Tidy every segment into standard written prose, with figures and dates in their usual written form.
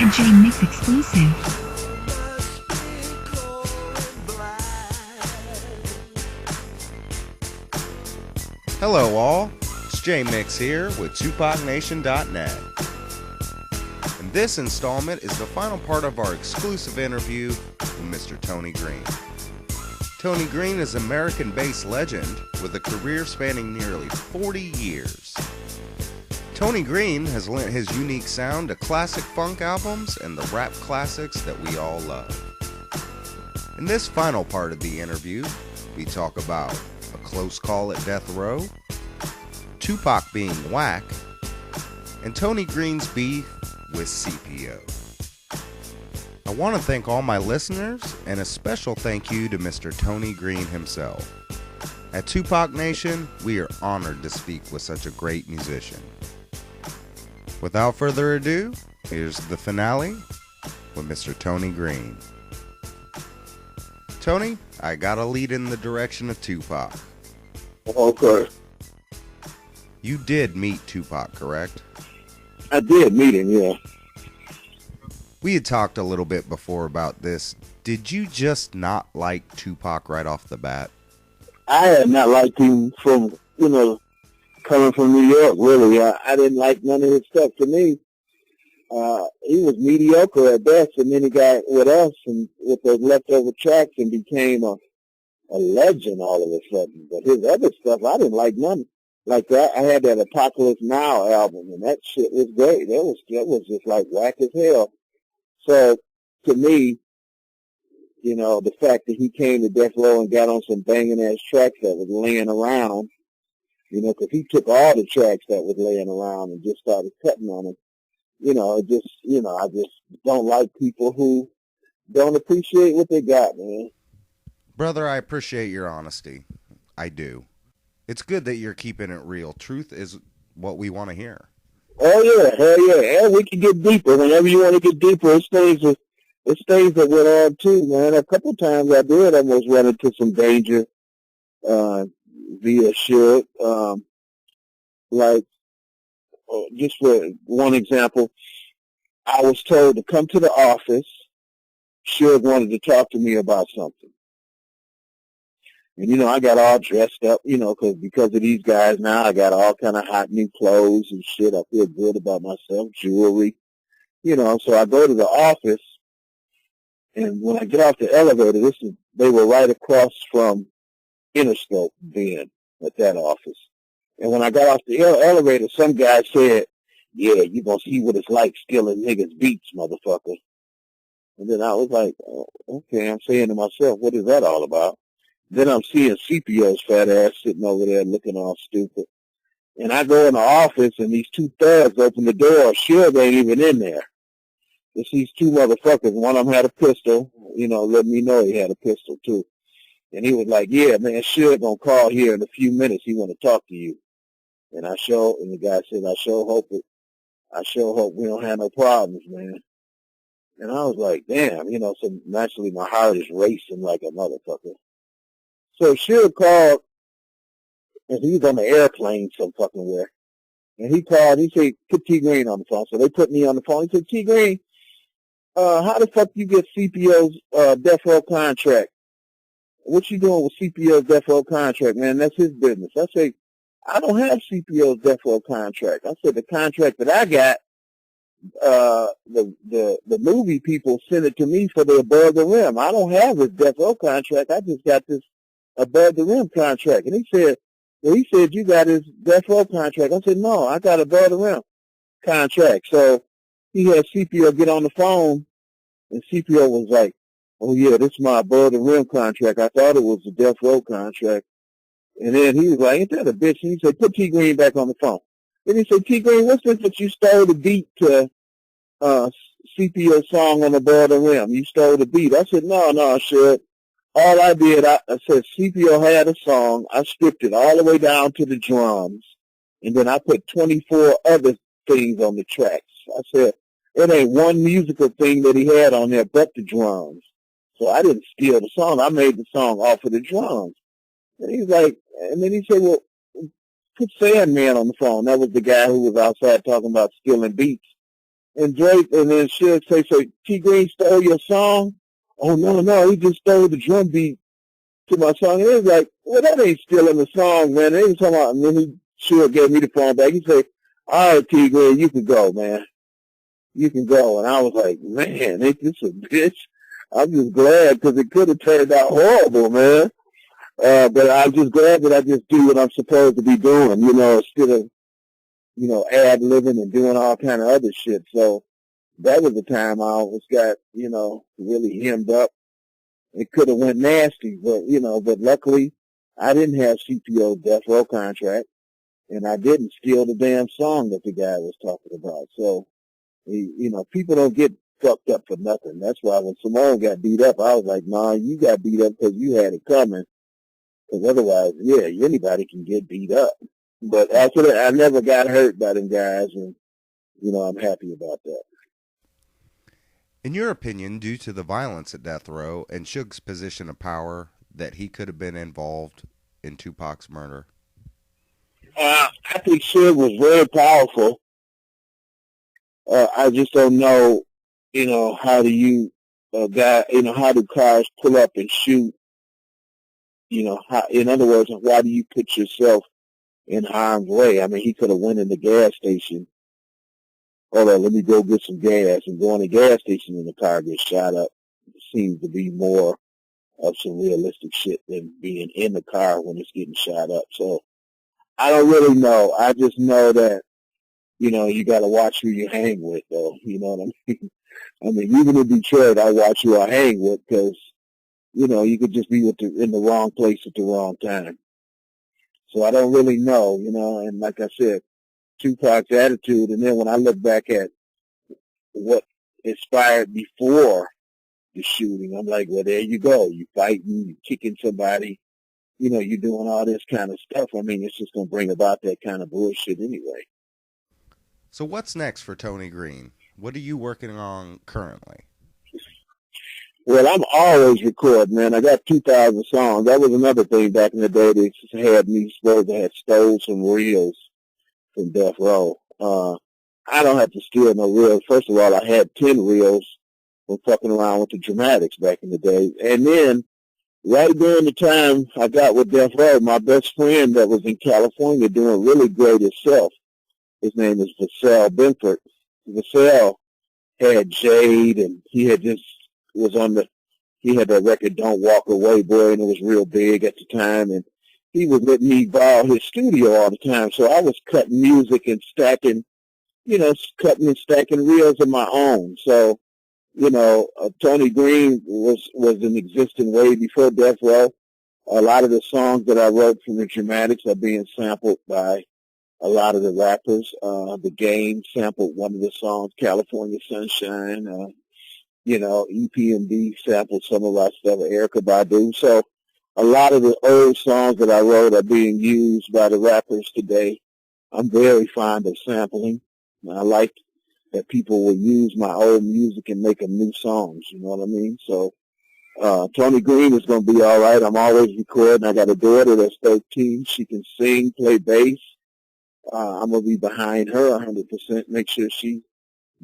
A J-Mix exclusive. Hello all, it's J-Mix here with TupacNation.net. And this installment is the final part of our exclusive interview with Mr. Tony Green. Tony Green is an American-based legend with a career spanning nearly 40 years. Tony Green has lent his unique sound to classic funk albums and the rap classics that we all love. In this final part of the interview, we talk about A Close Call at Death Row, Tupac being Wack, and Tony Green's beef with C.P.O. I want to thank all my listeners, and a special thank you to Mr. Tony Green himself. At Tupac Nation, we are honored to speak with such a great musician. Without further ado, here's the finale with Mr. Tony Green. Tony, I gotta lead in the direction of Tupac. Okay. You did meet Tupac, correct? I did meet him, yeah. We had talked a little bit before about this. Did you just not like Tupac right off the bat? I had not liked him from, coming from New York, really. I didn't like none of his stuff. To me, he was mediocre at best, and then he got with us and with the leftover tracks and became a legend all of a sudden. But his other stuff, I didn't like none. Like that, I had that Apocalypse Now album, and that shit was great. That was just like whack as hell. So, to me, the fact that he came to Death Row and got on some banging ass tracks that was laying around, because he took all the tracks that was laying around and just started cutting on them. I just don't like people who don't appreciate what they got, man. Brother, I appreciate your honesty. I do. It's good that you're keeping it real. Truth is what we want to hear. Oh yeah, hell yeah. And we can get deeper whenever you want to get deeper. It stays that went on too, man. A couple times I did almost run into some danger via Suge. Just for one example, I was told to come to the office. Suge wanted to talk to me about something. And, I got all dressed up, because of these guys now. I got all kind of hot new clothes and shit. I feel good about myself, jewelry, so I go to the office. And when I get off the elevator, they were right across from Interscope then at that office. And when I got off the elevator, some guy said, "Yeah, you gonna see what it's like stealing niggas' beats, motherfucker." And then I was like, oh, okay, I'm saying to myself, what is that all about? Then I'm seeing C.P.O.'s fat ass sitting over there looking all stupid. And I go in the office, and these two thugs open the door. Suge ain't even in there. It's these two motherfuckers. One of them had a pistol, letting me know he had a pistol, too. And he was like, "Yeah, man, Suge gonna call here in a few minutes. He want to talk to you." And the guy said, I sure hope we don't have no problems, man. And I was like, damn, so naturally my heart is racing like a motherfucker. So Suge called, and he's on the airplane some fucking where. And he called, he said, put T Green on the phone. So they put me on the phone. He said, "T Green, how the fuck you get C.P.O.'s Death Row contract? What you doing with C.P.O.'s Death Row contract, man? That's his business." I say, "I don't have C.P.O.'s Death Row contract." I said, "The contract that I got, the movie people sent it to me for the Above the Rim. I don't have his Death Row contract. I just got this Above the Rim contract." And he said, "You got his Death Row contract." I said, "No, I got Above the Rim contract." So he had C.P.O. get on the phone, and C.P.O. was like, "Oh yeah, this is my Above the Rim contract. I thought it was the Death Row contract." And then he was like, "Ain't that a bitch?" And he said, "Put T Green back on the phone." Then he said, "T Green, what's this that you stole the beat to C.P.O. song on Above the Rim? You stole the beat." I said, No, shit. All I did, I said C.P.O. had a song. I stripped it all the way down to the drums. And then I put 24 other things on the tracks. I said, it ain't one musical thing that he had on there but the drums. So I didn't steal the song. I made the song off of the drums. And he's like, and then he said, "Well, put Sandman on the phone." That was the guy who was outside talking about stealing beats. And Drake, and then Suge say, so T Green stole your song? Oh, no, he just stole the drum beat to my song. And it was like, well, that ain't stealing the song, man. They was talking about, and then Suge gave me the phone back. He said, all right, T Green, you can go, man. You can go. And I was like, man, ain't this a bitch? I'm just glad because it could have turned out horrible, man. But I'm just glad that I just do what I'm supposed to be doing, instead of, ad-libbing and doing all kind of other shit. So that was the time I almost got, really hemmed up. It could have went nasty, but luckily I didn't have CPO death row contract, and I didn't steal the damn song that the guy was talking about. So, people don't get fucked up for nothing. That's why when Simone got beat up, I was like, nah, you got beat up because you had it coming. Because otherwise, yeah, anybody can get beat up. But after that, I never got hurt by them guys, and, I'm happy about that. In your opinion, due to the violence at death row and Suge's position of power, that he could have been involved in Tupac's murder? I think Suge was very powerful. I just don't know, how how do cars pull up and shoot? In other words, why do you put yourself in harm's way? I mean, he could have went in the gas station. Hold on, let me go get some gas, and go in the gas station and the car gets shot up. It seems to be more of some realistic shit than being in the car when it's getting shot up. So I don't really know. I just know that, you got to watch who you hang with, though. You know what I mean? I mean, even in Detroit, I watch who I hang with because, you could just be in the wrong place at the wrong time. So I don't really know, and like I said, Tupac's attitude, and then when I look back at what inspired before the shooting, I'm like, well, there you go. You fighting, you kicking somebody, you're doing all this kind of stuff. I mean, it's just going to bring about that kind of bullshit anyway. So what's next for Tony Green? What are you working on currently? Well, I'm always recording, man. I got 2,000 songs. That was another thing back in the day. They had me supposed to have stole some reels from Death Row. I don't have to steal no reels. First of all, I had 10 reels from fucking around with the Dramatics back in the day. And then, right during the time I got with Death Row, my best friend that was in California doing really great himself, his name is Vassell Benford. Vassell had Jade, and he had just he had that record Don't Walk Away, boy, and it was real big at the time, and he was letting me borrow his studio all the time. So I was cutting music and stacking, cutting and stacking reels of my own. So, Tony Green was in existence way before Death Row. A lot of the songs that I wrote from the Dramatics are being sampled by a lot of the rappers. The Game sampled one of the songs, California Sunshine. EPMD sampled some of our stuff, Erykah Badu. So a lot of the old songs that I wrote are being used by the rappers today. I'm very fond of sampling. I like that people will use my old music and make them new songs, you know what I mean? So Tony Green is going to be all right. I'm always recording. I got a daughter that's 13. She can sing, play bass. I'm going to be behind her 100%, make sure she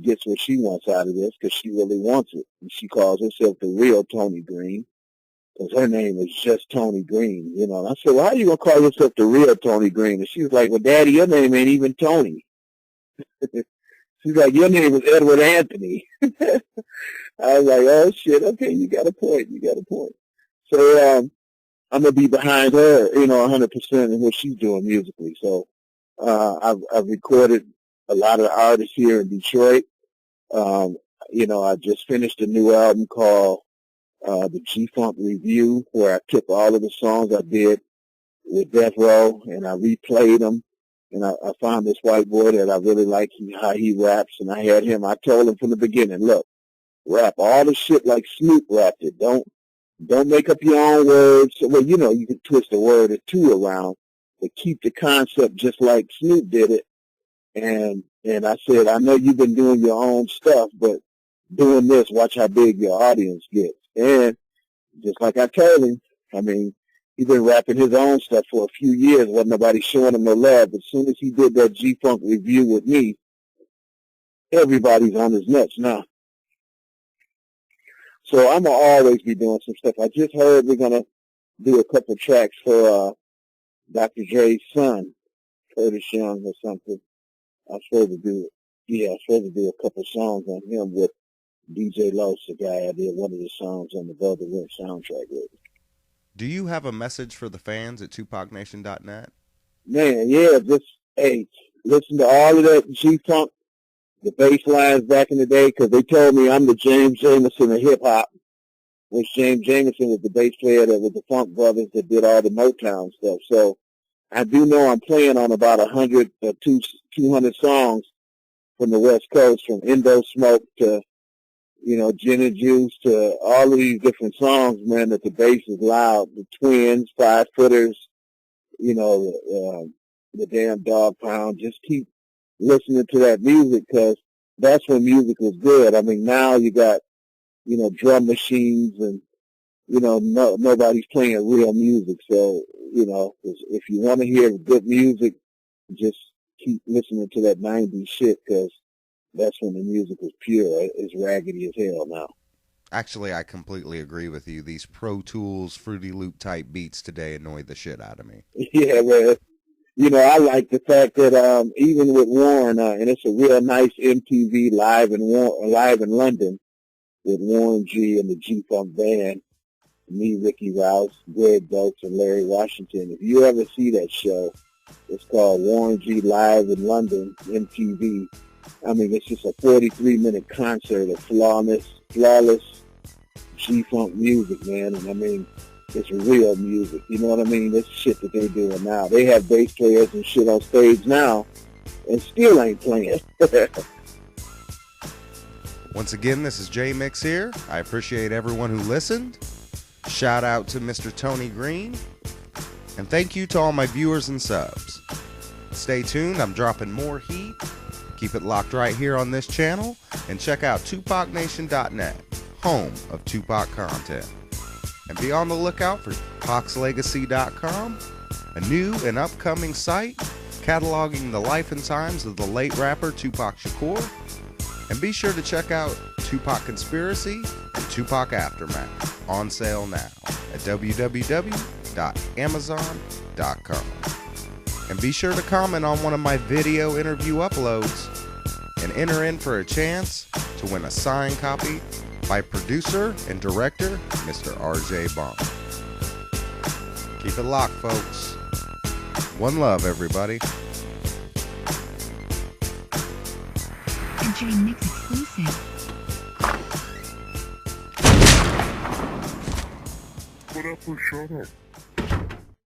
gets what she wants out of this because she really wants it. And she calls herself the real Tony Green because her name is just Tony Green, And I said, well, how are you going to call yourself the real Tony Green? And she was like, well, Daddy, your name ain't even Tony. She's like, your name is Edward Anthony. I was like, oh, shit, okay, you got a point. So I'm going to be behind her, 100% in what she's doing musically. So I've recorded a lot of artists here in Detroit. I just finished a new album called the G-Funk Review, where I took all of the songs I did with Death Row and I replayed them. And I found this white boy that I really like how he raps, and I told him from the beginning, look, rap all the shit like Snoop rapped it. Don't make up your own words. Well, you can twist a word or two around, but keep the concept just like Snoop did it. And I said, I know you've been doing your own stuff, but doing this, watch how big your audience gets. And just like I told him, I mean, he's been rapping his own stuff for a few years. Wasn't nobody showing him no love. But as soon as he did that G-Funk Review with me, everybody's on his nuts now. So I'm going to always be doing some stuff. I just heard we're going to do a couple tracks for Dr. Dre's son, Curtis Young or something. I'm supposed to do, I'm supposed to do a couple songs on him with DJ Los, the guy I did one of the songs on the Velvet Rim soundtrack with. Do you have a message for the fans at TupacNation.net? Man, yeah, just, hey, listen to all of that G-Funk, the bass lines back in the day, because they told me I'm the James Jamerson of hip-hop, which James Jamerson was the bass player that was the Funk Brothers that did all the Motown stuff. So I do know I'm playing on about 100 or 200 songs from the West Coast, from Indo Smoke to, Gin and Juice to all of these different songs, man, that the bass is loud. The Twins, Five Footers, the damn Dog Pound. Just keep listening to that music, because that's when music was good. I mean, now you got, drum machines and, nobody's playing real music. So, if you want to hear good music, just keep listening to that 90s shit, because that's when the music was pure. It's raggedy as hell now. Actually, I completely agree with you. These Pro Tools, Fruity Loop type beats today annoy the shit out of me. Yeah, man. I like the fact that even with Warren, and it's a real nice MTV live in London with Warren G and the G-Funk Band, me, Ricky Rouse, Greg Dokes, and Larry Washington. If you ever see that show, it's called Warren G Live in London, MTV. I mean, it's just a 43-minute concert of flawless G-Funk music, man. And I mean, it's real music. You know what I mean? This shit that they doing now. They have bass players and shit on stage now and still ain't playing. Once again, this is J Mix here. I appreciate everyone who listened. Shout out to Mr. Tony Green. And thank you to all my viewers and subs. Stay tuned. I'm dropping more heat. Keep it locked right here on this channel. And check out TupacNation.net, home of Tupac content. And be on the lookout for PacsLegacy.com, a new and upcoming site cataloging the life and times of the late rapper Tupac Shakur. And be sure to check out Tupac Conspiracy and Tupac Aftermath, on sale now at www.amazon.com. And be sure to comment on one of my video interview uploads and enter in for a chance to win a signed copy by producer and director, Mr. RJ Bond. Keep it locked, folks. One love, everybody. A J Mix exclusive. What up, shut up?